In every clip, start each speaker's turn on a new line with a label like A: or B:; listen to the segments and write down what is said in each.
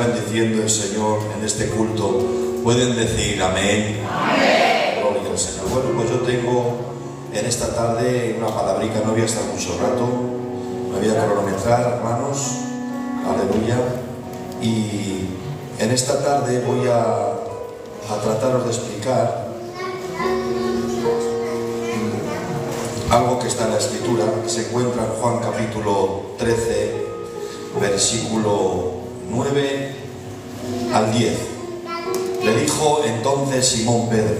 A: bendiciendo el Señor en este culto pueden decir amén. Amén. Gloria al Señor. Bueno, pues yo tengo en esta tarde una palabrica, no voy a estar mucho rato, me voy a cronometrar, hermanos, aleluya, y en esta tarde voy a trataros de explicar algo que está en la Escritura, que se encuentra en Juan capítulo 13, versículo 9 al 10. Le dijo entonces Simón Pedro: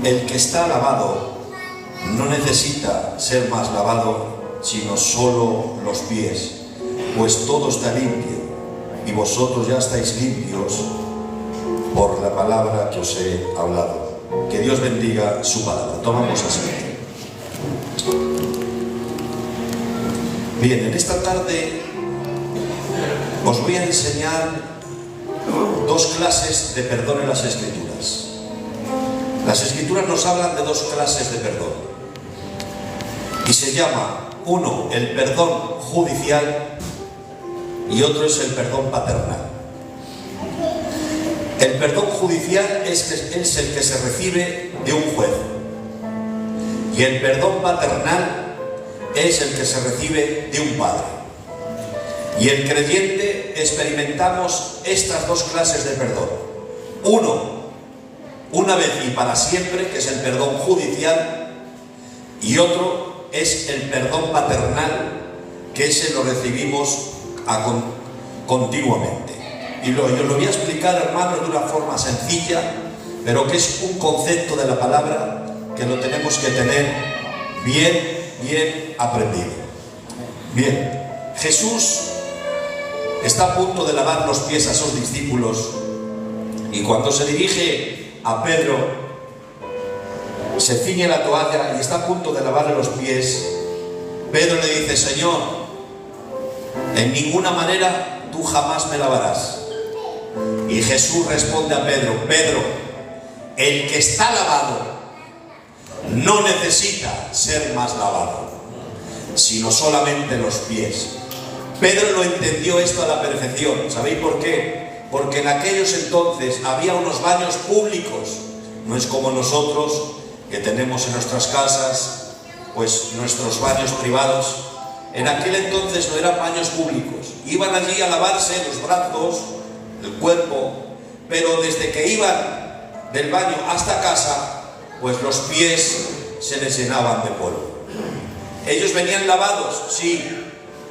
A: el que está lavado no necesita ser más lavado, sino solo los pies, pues todo está limpio, y vosotros ya estáis limpios por la palabra que os he hablado. Que Dios bendiga su palabra. Tomamos asiento. Bien, en esta tarde os voy a enseñar dos clases de perdón en las Escrituras. Las Escrituras nos hablan de dos clases de perdón. Y se llama, uno, el perdón judicial, y otro es el perdón paternal. El perdón judicial es el que se recibe de un juez, y el perdón paternal es el que se recibe de un padre. Y el creyente experimentamos estas dos clases de perdón. Uno, una vez y para siempre, que es el perdón judicial, y otro es el perdón paternal, que ese lo recibimos continuamente. Y yo lo voy a explicar, hermanos, de una forma sencilla, pero que es un concepto de la palabra que lo tenemos que tener bien aprendido. Bien, Jesús está a punto de lavar los pies a sus discípulos, y cuando se dirige a Pedro, se ciñe la toalla y está a punto de lavarle los pies. Pedro le dice: Señor, en ninguna manera tú jamás me lavarás. Y Jesús responde a Pedro: Pedro, el que está lavado no necesita ser más lavado, sino solamente los pies. Pedro lo entendió esto a la perfección. ¿Sabéis por qué? Porque en aquellos entonces había unos baños públicos. No es como nosotros, que tenemos en nuestras casas pues nuestros baños privados. En aquel entonces no eran baños públicos. Iban allí a lavarse los brazos, el cuerpo, pero desde que iban del baño hasta casa, pues los pies se les llenaban de polvo. Ellos venían lavados, sí,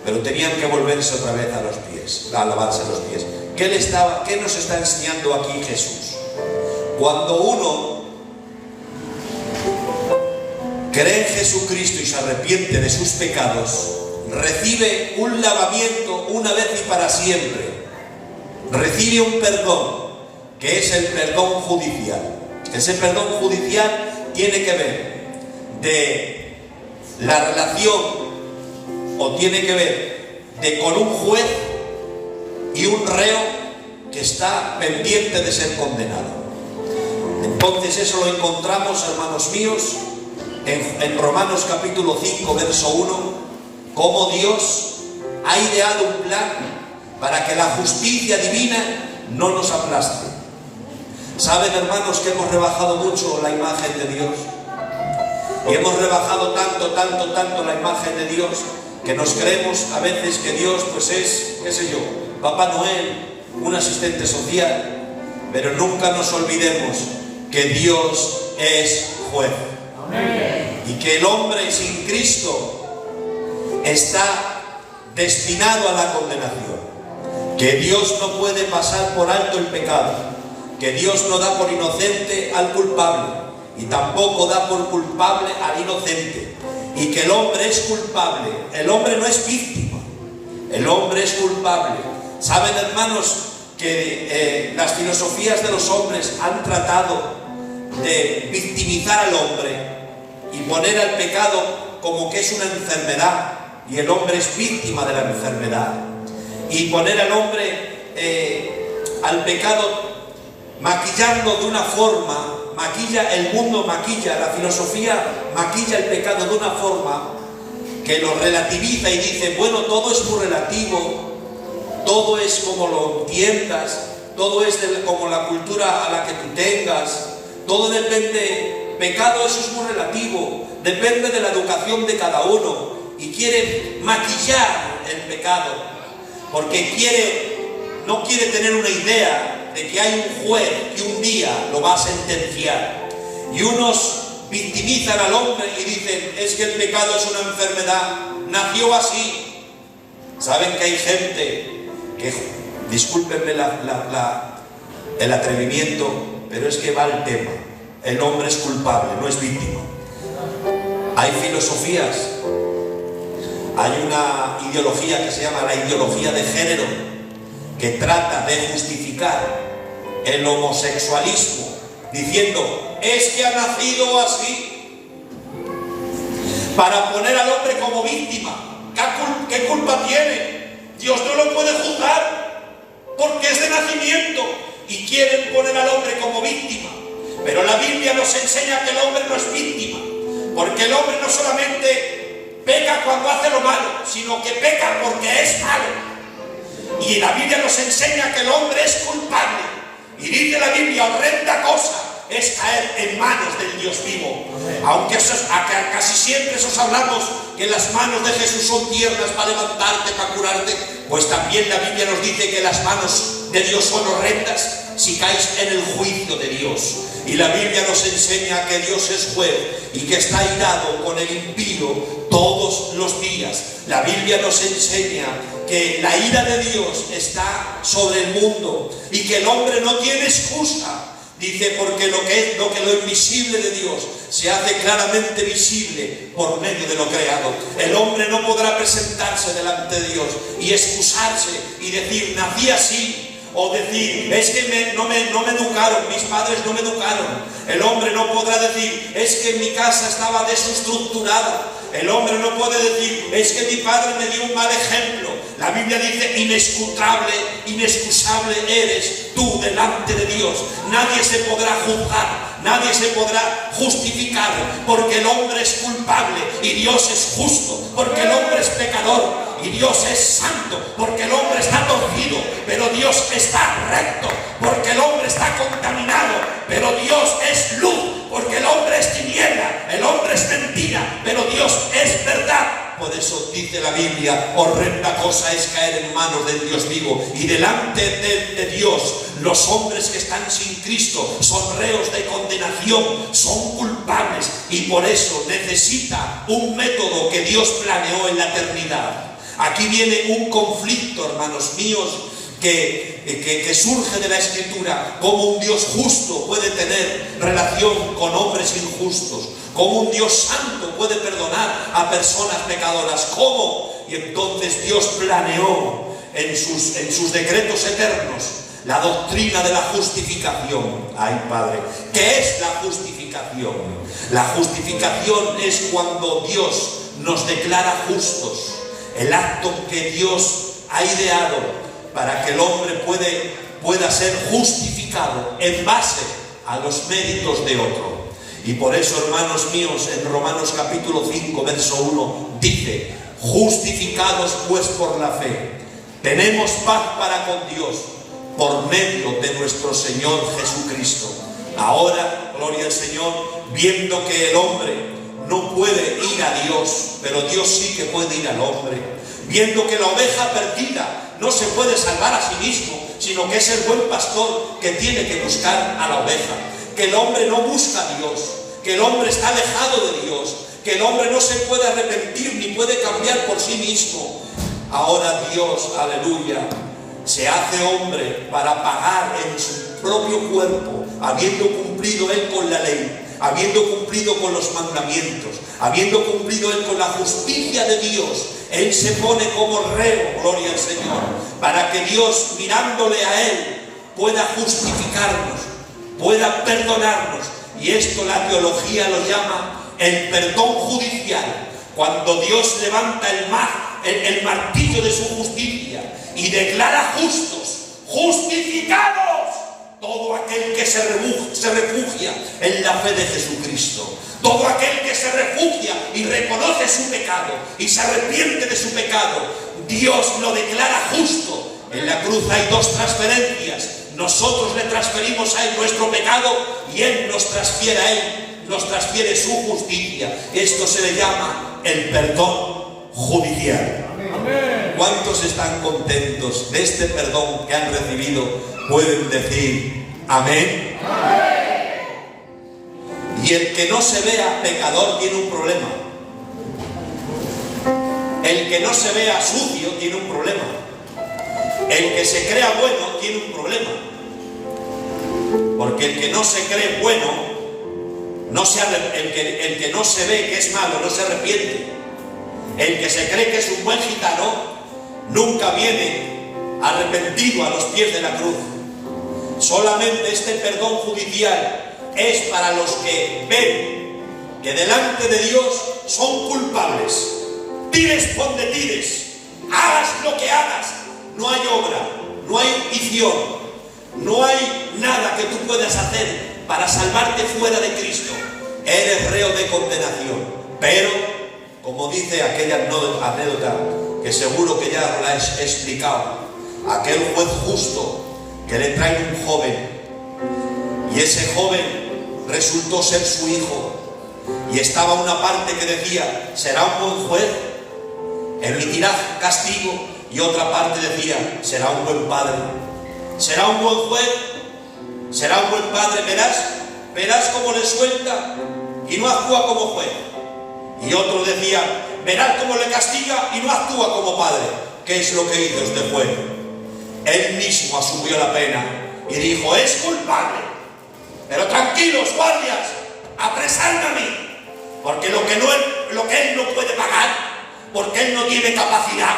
A: pero tenían que volverse otra vez a los pies, a lavarse los pies. ¿Qué nos está enseñando aquí Jesús? Cuando uno cree en Jesucristo y se arrepiente de sus pecados, recibe un lavamiento una vez y para siempre. Recibe un perdón, que es el perdón judicial. Ese perdón judicial tiene que ver de la relación, o tiene que ver de con un juez y un reo que está pendiente de ser condenado. Entonces eso lo encontramos, hermanos míos, en Romanos capítulo 5, verso 1, cómo Dios ha ideado un plan para que la justicia divina no nos aplaste. ¿Saben, hermanos, que hemos rebajado mucho la imagen de Dios? Y hemos rebajado tanto la imagen de Dios, que nos creemos a veces que Dios pues es, qué sé yo, Papá Noel, un asistente social. Pero nunca nos olvidemos que Dios es juez. Amén. Y que el hombre sin Cristo está destinado a la condenación. Que Dios no puede pasar por alto el pecado. Que Dios no da por inocente al culpable, y tampoco da por culpable al inocente. Y que el hombre es culpable. El hombre no es víctima. El hombre es culpable. ¿Saben, hermanos, que las filosofías de los hombres han tratado de victimizar al hombre y poner al pecado como que es una enfermedad, y el hombre es víctima de la enfermedad, y poner al hombre al pecado, maquillarlo de una forma el mundo maquilla, la filosofía maquilla el pecado de una forma que lo relativiza y dice, bueno, todo es muy relativo, todo es como lo entiendas, todo es como la cultura a la que tú tengas, todo depende, pecado eso es muy relativo, depende de la educación de cada uno, y quiere maquillar el pecado, porque no quiere tener una idea de que hay un juez que un día lo va a sentenciar. Y unos victimizan al hombre y dicen, es que el pecado es una enfermedad, nació así. Saben que hay gente que, discúlpenme el atrevimiento, pero es que va el tema. El hombre es culpable, no es víctima. Hay filosofías, hay una ideología que se llama la ideología de género, que trata de justificar el homosexualismo, diciendo, es que ha nacido así, para poner al hombre como víctima. ¿Qué culpa tiene? Dios no lo puede juzgar, porque es de nacimiento, y quieren poner al hombre como víctima. Pero la Biblia nos enseña que el hombre no es víctima, porque el hombre no solamente peca cuando hace lo malo, sino que peca porque es malo. Y la Biblia nos enseña que el hombre es culpable. Y dice la Biblia, horrenda cosa es caer en manos del Dios vivo. Aunque casi siempre hablamos que las manos de Jesús son tiernas para levantarte, para curarte, pues también la Biblia nos dice que las manos de Dios son horrendas si caes en el juicio de Dios. Y la Biblia nos enseña que Dios es juez y que está airado con el impío todos los días. La Biblia nos enseña que la ira de Dios está sobre el mundo y que el hombre no tiene excusa. Dice, porque lo invisible de Dios se hace claramente visible por medio de lo creado. El hombre no podrá presentarse delante de Dios y excusarse y decir, nací así. O decir, es que no me educaron, mis padres no me educaron. El hombre no podrá decir, es que mi casa estaba desestructurada. El hombre no puede decir, es que mi padre me dio un mal ejemplo. La Biblia dice, inexcusable eres tú delante de Dios. Nadie se podrá juzgar, nadie se podrá justificar, porque el hombre es culpable y Dios es justo, porque el hombre es pecador y Dios es santo, porque el hombre está torcido, pero Dios está recto, porque el hombre está contaminado, pero Dios es luz, porque el hombre es tiniebla, el hombre es mentira, pero Dios es verdad. Por eso dice la Biblia, horrenda cosa es caer en manos del Dios vivo. Y delante de Dios, los hombres que están sin Cristo son reos de condenación, son culpables, y por eso necesita un método que Dios planeó en la eternidad. Aquí viene un conflicto, hermanos míos, que surge de la Escritura. Cómo un Dios justo puede tener relación con hombres injustos, cómo un Dios santo puede perdonar a personas pecadoras, cómo. Y entonces Dios planeó en sus decretos eternos la doctrina de la justificación. Ay, Padre, ¿qué es la justificación? La justificación es cuando Dios nos declara justos, el acto que Dios ha ideado para que el hombre pueda ser justificado en base a los méritos de otro. Y por eso, hermanos míos, en Romanos capítulo 5, verso 1, dice, justificados pues por la fe, tenemos paz para con Dios por medio de nuestro Señor Jesucristo. Ahora, gloria al Señor, viendo que el hombre no puede ir a Dios, pero Dios sí que puede ir al hombre, viendo que la oveja perdida no se puede salvar a sí mismo, sino que es el buen pastor que tiene que buscar a la oveja, que el hombre no busca a Dios, que el hombre está alejado de Dios, que el hombre no se puede arrepentir ni puede cambiar por sí mismo. Ahora Dios, aleluya, se hace hombre para pagar en su propio cuerpo, habiendo cumplido él con la ley, habiendo cumplido con los mandamientos, habiendo cumplido él con la justicia de Dios. Él se pone como reo, gloria al Señor, para que Dios, mirándole a él, pueda justificarnos, pueda perdonarnos. Y esto la teología lo llama el perdón judicial, cuando Dios levanta el martillo de su justicia y declara justos, justificados todo aquel que se refugia en la fe de Jesucristo, todo aquel que se refugia y reconoce su pecado y se arrepiente de su pecado, Dios lo declara justo. En la cruz hay dos transferencias. Nosotros le transferimos a Él nuestro pecado y Él nos transfiere a Él, nos transfiere su justicia. Esto se le llama el perdón judicial. Amén. ¿Cuántos están contentos de este perdón que han recibido? Pueden decir amén. Amén. Y el que no se vea pecador tiene un problema. El que no se vea sucio tiene un problema. El que se crea bueno tiene un problema. Porque el que no se cree bueno, el que no se ve que es malo, no se arrepiente. El que se cree que es un buen gitano, nunca viene arrepentido a los pies de la cruz. Solamente este perdón judicial es para los que ven que delante de Dios son culpables. Tires donde tires, hagas lo que hagas, no hay obra, no hay visión, no hay nada que tú puedas hacer para salvarte fuera de Cristo. Eres reo de condenación. Pero, como dice aquella anécdota, que seguro que ya la he explicado, aquel juez justo que le trae un joven, y ese joven resultó ser su hijo, y estaba una parte que decía, será un buen juez, emitirá castigo, y otra parte decía, será un buen padre, será un buen juez, será un buen padre, verás cómo le suelta y no actúa como juez. Y otro decía, verás cómo le castiga y no actúa como padre. ¿Qué es lo que hizo este juez? Él mismo asumió la pena y dijo, es culpable, pero tranquilos, guardias, apresadme a mí, porque lo que él no puede pagar, porque él no tiene capacidad,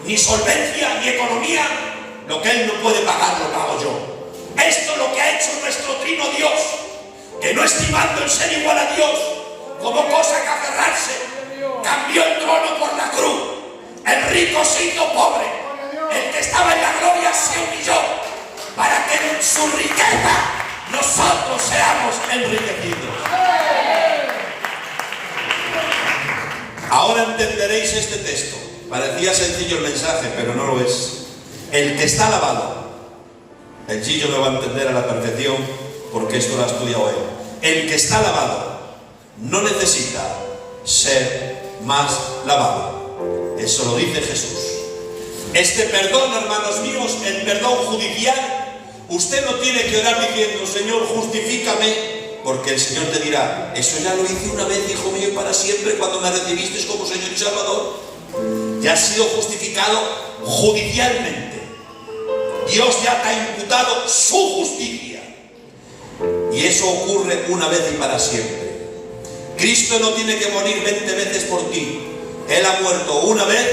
A: ni solvencia, ni economía, lo que él no puede pagar lo pago yo. Esto es lo que ha hecho nuestro trino Dios, que no estimando el ser igual a Dios como cosa que aferrarse, cambió el trono por la cruz. El rico se hizo pobre, el que estaba en la gloria se humilló, para que en su riqueza nosotros seamos enriquecidos. Ahora entenderéis este texto. Parecía sencillo el mensaje, pero no lo es. El que está lavado, el Gillo me va a entender a la perfección, porque esto lo ha estudiado él. El que está lavado no necesita ser más lavado. Eso lo dice Jesús. Este perdón, hermanos míos, el perdón judicial, usted no tiene que orar diciendo, Señor, justifícame, porque el Señor te dirá, eso ya lo hice una vez, hijo mío, y para siempre, cuando me recibiste como Señor y Salvador. Ya has sido justificado judicialmente. Dios ya te ha imputado su justicia. Y eso ocurre una vez y para siempre. Cristo no tiene que morir 20 veces por ti. Él ha muerto una vez,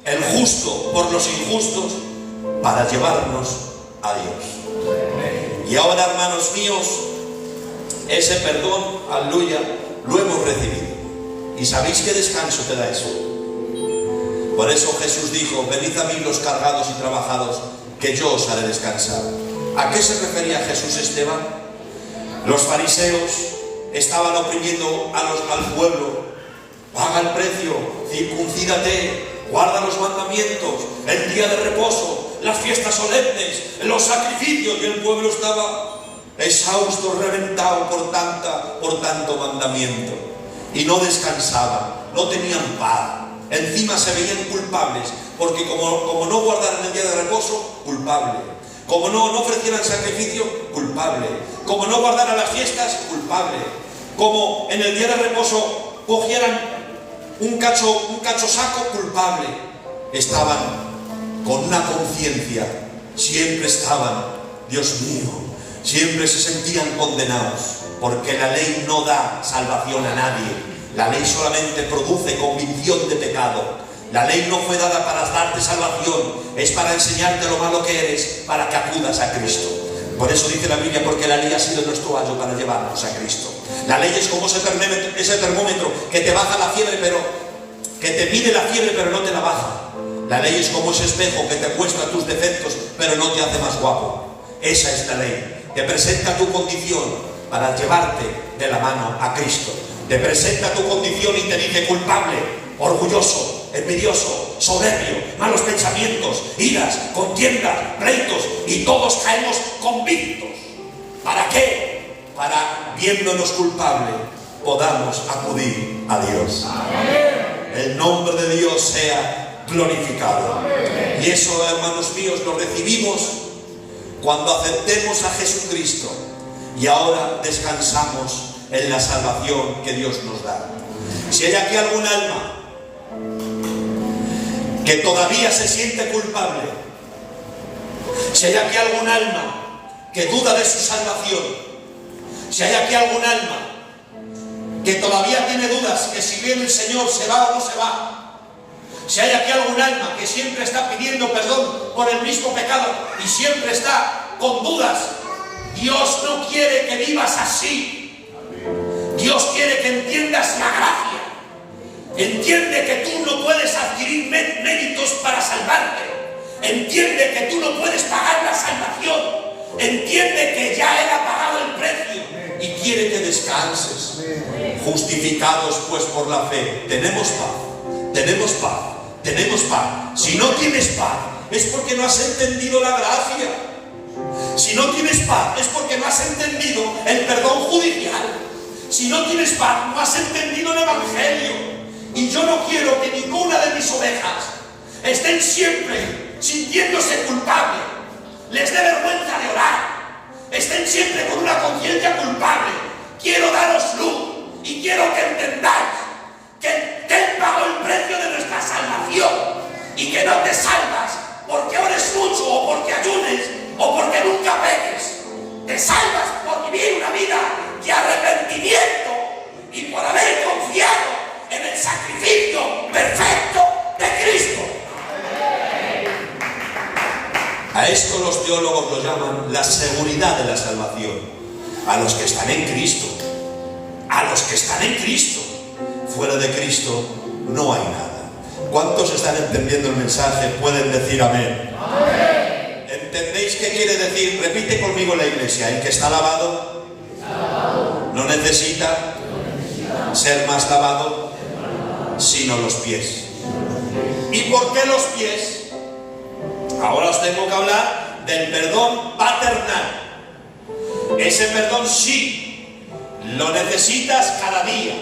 A: el justo por los injustos, para llevarnos a Dios. Y ahora, hermanos míos, ese perdón, aleluya, lo hemos recibido. ¿Y sabéis qué descanso te da eso? Por eso Jesús dijo, venid a mí los cargados y trabajados, que yo os haré descansar. ¿A qué se refería Jesús, Esteban? Los fariseos estaban oprimiendo al pueblo. Paga el precio, circuncídate, guarda los mandamientos, el día de reposo, las fiestas solemnes, los sacrificios. Y el pueblo estaba exhausto, reventado por tanto mandamiento. Y no descansaban, no tenían paz. Encima se veían culpables, porque como no guardaran el día de reposo, culpable. Como no ofrecieran sacrificio, culpable. Como no guardaran las fiestas, culpable. Como en el día de reposo cogieran un cacho saco, culpable. Estaban con una conciencia, siempre estaban, Dios mío, siempre se sentían condenados, porque la ley no da salvación a nadie. La ley solamente produce convicción de pecado. La ley no fue dada para darte salvación, es para enseñarte lo malo que eres, para que acudas a Cristo. Por eso dice la Biblia, porque la ley ha sido nuestro ayo para llevarnos a Cristo. La ley es como ese termómetro que te baja la fiebre, que te mide la fiebre pero no te la baja. La ley es como ese espejo que te muestra tus defectos pero no te hace más guapo. Esa es la ley. Te presenta tu condición para llevarte de la mano a Cristo. Te presenta tu condición y te dice culpable, orgulloso, envidioso, soberbio, malos pensamientos, iras, contiendas, pleitos, y todos caemos convictos. ¿Para qué? Para, viéndonos culpable, podamos acudir a Dios. El nombre de Dios sea glorificado. Y eso, hermanos míos, lo recibimos cuando aceptemos a Jesucristo y ahora descansamos en la salvación que Dios nos da. Si hay aquí algún alma que todavía se siente culpable, si hay aquí algún alma que duda de su salvación, si hay aquí algún alma que todavía tiene dudas que si bien el Señor se va o no se va, si hay aquí algún alma que siempre está pidiendo perdón por el mismo pecado y siempre está con dudas, Dios no quiere que vivas así. Dios quiere que entiendas la gracia. Entiende que tú no puedes adquirir méritos para salvarte. Entiende que tú no puedes pagar la salvación. Entiende que ya Él ha pagado el precio y quiere que descanses. Justificados pues por la fe, tenemos paz, tenemos paz, tenemos paz. Si no tienes paz, es porque no has entendido la gracia. Si no tienes paz, es porque no has entendido el perdón judicial. Si no tienes paz, no has entendido el Evangelio. Y yo no quiero que ninguna de mis ovejas estén siempre sintiéndose culpable, les dé vergüenza de orar, estén siempre con una conciencia culpable. Quiero daros luz y quiero que entendáis que Él pagó el precio de nuestra salvación y que no te salvas porque ores mucho o porque ayunes o porque nunca peques. Te salvas por vivir una vida de arrepentimiento y por haber confiado en el sacrificio perfecto de Cristo. A esto los teólogos lo llaman la seguridad de la salvación. A los que están en Cristo, a los que están en Cristo. Fuera de Cristo no hay nada. ¿Cuántos están entendiendo el mensaje? Pueden decir amén. Amén. ¿Entendéis qué quiere decir? Repite conmigo la iglesia. El que está lavado no necesita ser más lavado sino los pies. ¿Y por qué los pies? Ahora os tengo que hablar del perdón paternal. Ese perdón sí lo necesitas cada día.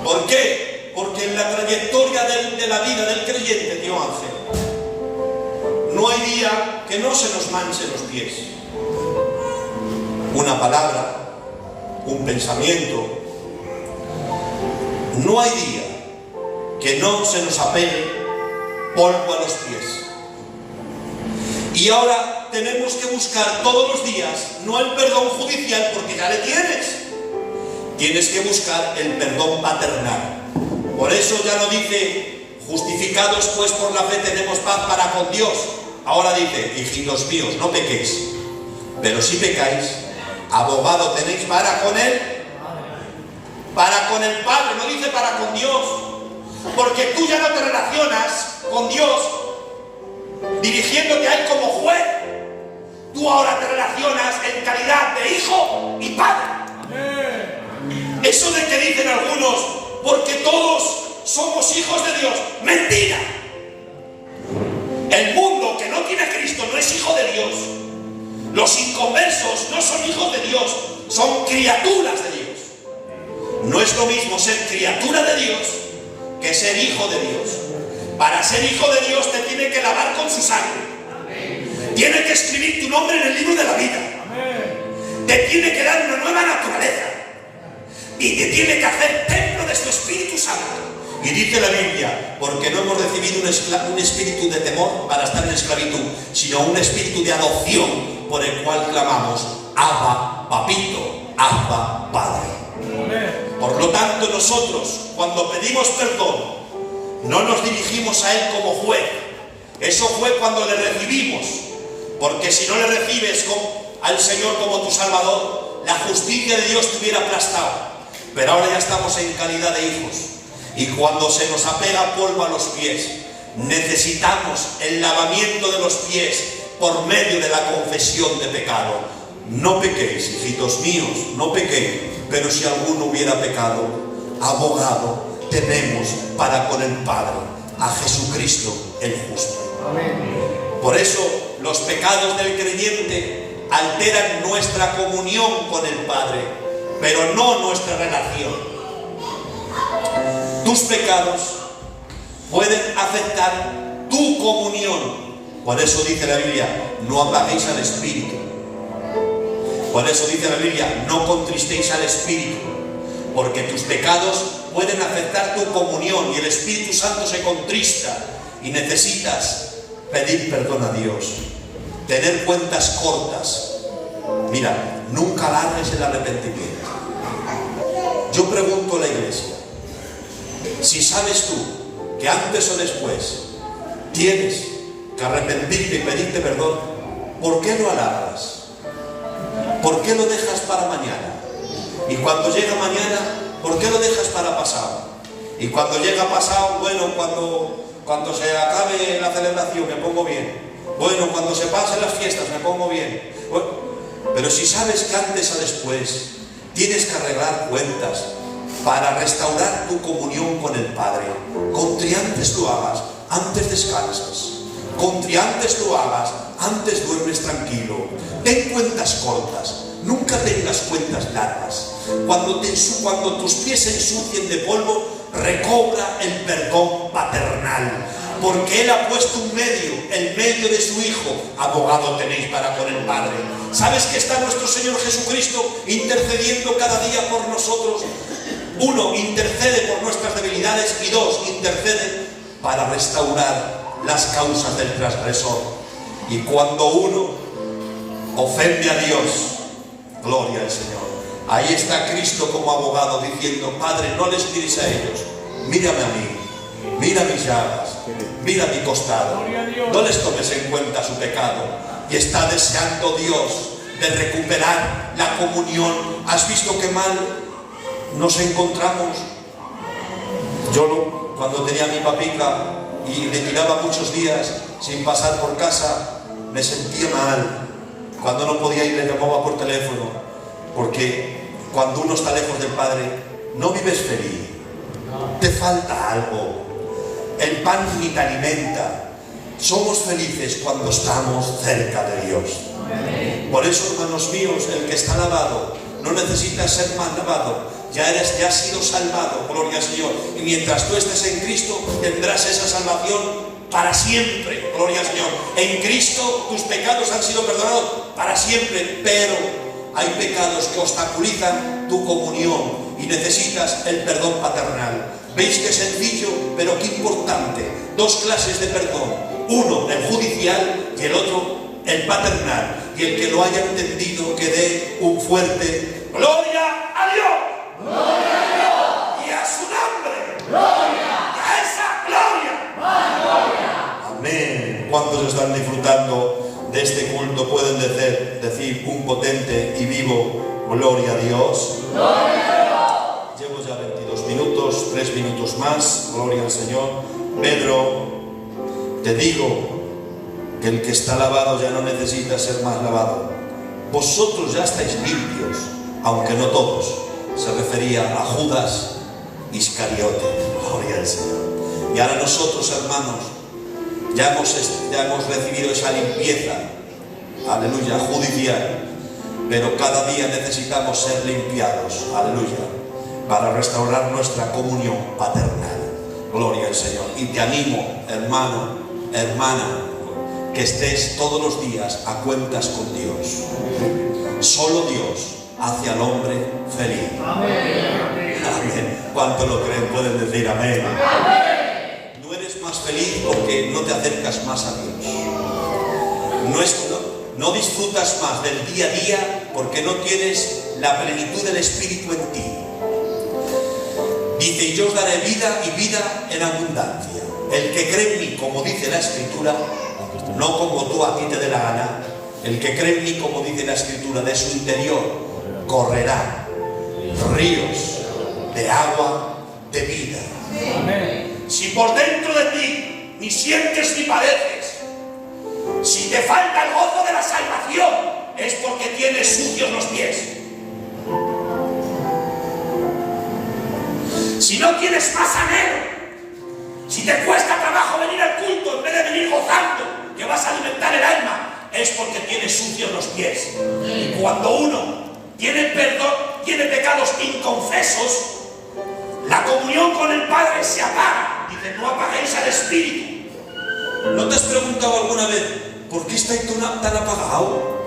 A: ¿Por qué? Porque en la trayectoria de la vida del creyente, tío Ángel, no hay día que no se nos manche los pies. Una palabra, un pensamiento. No hay día que no se nos apegue polvo a los pies. Y ahora tenemos que buscar todos los días, no el perdón judicial, porque ya le tienes. Tienes que buscar el perdón paternal. Por eso ya lo dice, justificados pues por la fe tenemos paz para con Dios. Ahora dice, hijitos míos, no pequéis, pero si pecáis, abogado tenéis para con Él, para con el Padre, no dice para con Dios, porque tú ya no te relacionas con Dios dirigiéndote a Él como juez. Tú ahora te relacionas en calidad de hijo y padre. Amén. Eso de que dicen algunos, porque todos somos hijos de Dios, mentira. El mundo que no tiene a Cristo no es hijo de Dios. Los inconversos no son hijos de Dios, son criaturas de Dios. No es lo mismo ser criatura de Dios que ser hijo de Dios. Para ser hijo de Dios te tiene que lavar con su sangre. Tiene que escribir tu nombre en el libro de la vida. Te tiene que dar una nueva naturaleza. Y te tiene que hacer templo de su Espíritu Santo. Y dice la Biblia, porque no hemos recibido un espíritu de temor para estar en esclavitud, sino un espíritu de adopción por el cual clamamos, Abba, papito, Abba, Padre. Por lo tanto, nosotros, cuando pedimos perdón, no nos dirigimos a Él como juez. Eso fue cuando le recibimos. Porque si no le recibes al Señor como tu Salvador, la justicia de Dios te hubiera aplastado. Pero ahora ya estamos en calidad de hijos. Y cuando se nos apega polvo a los pies, necesitamos el lavamiento de los pies por medio de la confesión de pecado. No pequéis, hijitos míos, no pequéis, pero si alguno hubiera pecado, abogado tenemos para con el Padre, a Jesucristo el justo.
B: Amén.
A: Por eso los pecados del creyente alteran nuestra comunión con el Padre, pero no nuestra relación. Tus pecados pueden afectar tu comunión. Por eso dice la Biblia, no apaguéis al Espíritu. Por eso dice la Biblia, no contristéis al Espíritu, porque tus pecados pueden afectar tu comunión y el Espíritu Santo se contrista y necesitas pedir perdón a Dios, tener cuentas cortas. Mira, nunca alargues el arrepentimiento. Yo pregunto a la iglesia, si sabes tú que antes o después tienes que arrepentirte y pedirte perdón, ¿por qué lo alargas? ¿Por qué lo dejas para mañana? Y cuando llega mañana, ¿por qué lo dejas para pasado? Y cuando llega pasado, bueno, cuando se acabe la celebración me pongo bien. Bueno, cuando se pasen las fiestas me pongo bien. Bueno, pero si sabes que antes o después tienes que arreglar cuentas para restaurar tu comunión con el Padre, contra antes lo hagas, antes descansas. Contra antes lo hagas, antes duermes tranquilo. Ten cuentas cortas, nunca tengas cuentas largas. Cuando tus pies se ensucien de polvo, recobra el perdón paternal, porque Él ha puesto un medio, el medio de su Hijo. Abogado tenéis para con el Padre. ¿Sabes que está nuestro Señor Jesucristo intercediendo cada día por nosotros? Uno, intercede por nuestras debilidades, y dos, intercede para restaurar las causas del transgresor. Y cuando uno ofende a Dios, gloria al Señor, ahí está Cristo como abogado diciendo, Padre, no les mires a ellos, mírame a mí, mira mis llagas, mira mi costado, no les tomes en cuenta su pecado. Y está deseando Dios de recuperar la comunión. ¿Has visto qué mal nos encontramos? Yo cuando tenía mi papica y le tiraba muchos días sin pasar por casa, me sentía mal. Cuando no podía ir, le llamaba por teléfono, porque cuando uno está lejos del Padre, no vives feliz, te falta algo. El pan ni te alimenta. Somos felices cuando estamos cerca de Dios. Por eso, hermanos míos, el que está lavado no necesita ser más lavado. Ya has sido salvado, gloria al Señor. Y mientras tú estés en Cristo, tendrás esa salvación para siempre, gloria al Señor. En Cristo tus pecados han sido perdonados para siempre, pero hay pecados que obstaculizan tu comunión y necesitas el perdón paternal. ¿Veis qué sencillo, pero qué importante? Dos clases de perdón. Uno, el judicial, y el otro, el paternal. Y el que lo haya entendido, que dé un fuerte ¡Gloria a Dios!
B: ¡Gloria a Dios!
A: Y a su nombre.
B: ¡Gloria!
A: Y a esa gloria.
B: ¡Más gloria!
A: Amén. ¿Cuántos están disfrutando de este culto? Pueden decir un potente y vivo ¡Gloria a Dios!
B: ¡Gloria a Dios!
A: Llevo ya 22 minutos, 3 minutos más, gloria al Señor. Pedro, te digo que el que está lavado ya no necesita ser más lavado. Vosotros ya estáis limpios, aunque no todos. Se refería a Judas Iscariote, gloria al Señor. Y ahora nosotros, hermanos, ya hemos recibido esa limpieza, aleluya, judicial, pero cada día necesitamos ser limpiados, aleluya, para restaurar nuestra comunión paternal, gloria al Señor. Y te animo, hermano, hermana, que estés todos los días a cuentas con Dios. Solo Dios hace al hombre feliz.
B: Amén.
A: Amén. ¿Cuánto lo creen? Pueden decir amén.
B: Amén.
A: No eres más feliz porque no te acercas más a Dios. No disfrutas más del día a día porque no tienes la plenitud del Espíritu en ti. Dice, y yo os daré vida y vida en abundancia. El que cree en mí, como dice la Escritura, no como tú a ti te dé la gana, el que cree en mí, como dice la Escritura, de su interior correrán ríos de agua de vida.
B: Amén.
A: Si por dentro de ti ni sientes ni padeces,
C: Si te falta el gozo de la salvación, es porque tienes sucios los pies. Si no tienes más anhelo, si te cuesta trabajo venir al culto en vez de venir gozando, que vas a alimentar el alma, es porque tienes sucios los pies. Y cuando uno tiene perdón, tiene pecados inconfesos, la comunión con el Padre se apaga. Dice, no apaguéis al Espíritu.
A: ¿No te has preguntado alguna vez por qué estoy tan apagado?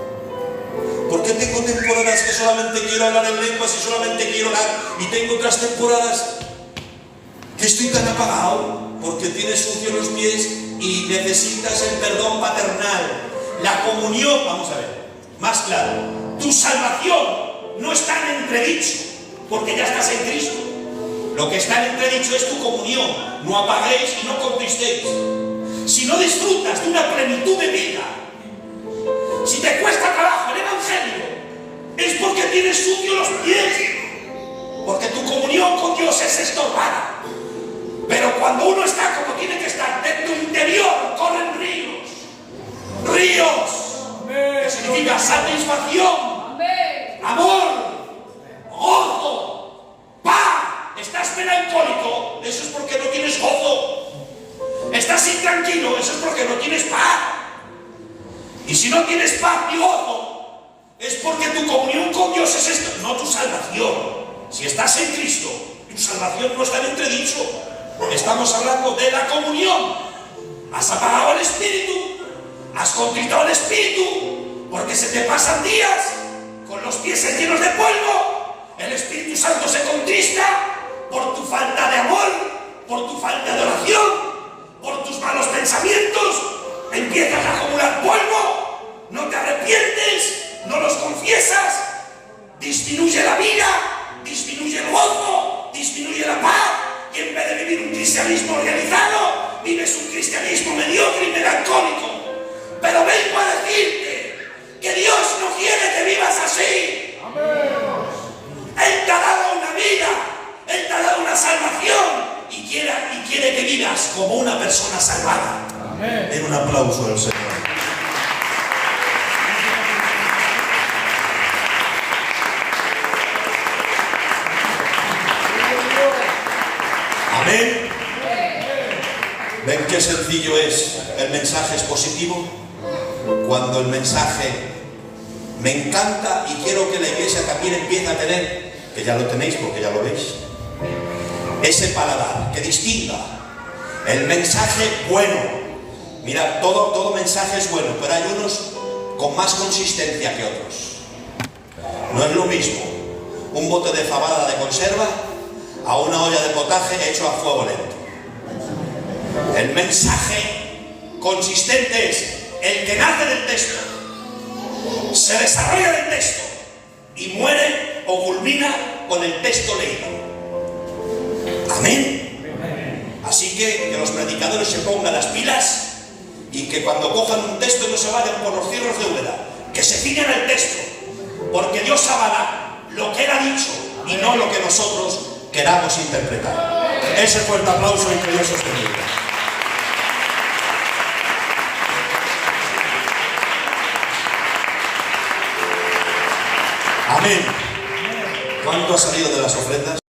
A: ¿Por qué tengo temporadas que solamente quiero hablar en lenguas y solamente quiero orar? Y tengo otras temporadas que estoy tan apagado porque tienes sucios los pies y necesitas el perdón paternal. La comunión, vamos a ver, más claro, tu salvación no está en entredicho, porque ya estás en Cristo. Lo que está en entredicho es tu comunión. No apaguéis y no contristéis. Si no disfrutas de una plenitud de vida, si te cuesta trabajo el Evangelio, es porque tienes sucios los pies, porque tu comunión con Dios es estorbada. Pero cuando uno está como tiene que estar, de tu interior corren ríos. Que significa satisfacción, amor, gozo, paz. Estás melancólico, eso es porque no tienes gozo. Estás intranquilo, eso es porque no tienes paz. Y si no tienes paz ni gozo, es porque tu comunión con Dios es esto, no tu salvación. Si estás en Cristo, tu salvación no está en entredicho. Estamos hablando de la comunión. Has apagado el Espíritu, has contristado el Espíritu, porque se te pasan días con los pies llenos de polvo. El Espíritu Santo se contrista por tu falta de amor, por tu falta de oración, por tus malos pensamientos. Empiezas a acumular polvo, no te arrepientes, no los confiesas, disminuye la vida, disminuye el gozo, disminuye la paz, y en vez de vivir un cristianismo realizado, vives un cristianismo mediocre y melancólico. Pero vengo a decirte que Dios no quiere que vivas así. Él te ha dado una vida, Él te ha dado una salvación y quiere que vivas como una persona salvada. Den un aplauso al Señor. Amén. ¿Ven qué sencillo es? El mensaje es positivo. Cuando el mensaje me encanta y quiero que la iglesia también empiece a tener, que ya lo tenéis porque ya lo veis, ese paladar que distinga el mensaje bueno. Mirad, todo mensaje es bueno, pero hay unos con más consistencia que otros. No es lo mismo un bote de fabada de conserva a una olla de potaje hecho a fuego lento. El mensaje consistente es el que nace del texto, se desarrolla del texto y muere o culmina con el texto leído. Amén. Así que los predicadores se pongan las pilas y que cuando cojan un texto no se vayan por los cierros de Úbeda, que se ciñan al texto, porque Dios avala lo que Él ha dicho y no lo que nosotros queramos interpretar. Ese fuerte aplauso y que Dios os bendiga. Amén. ¿Cuánto ha salido de las ofrendas?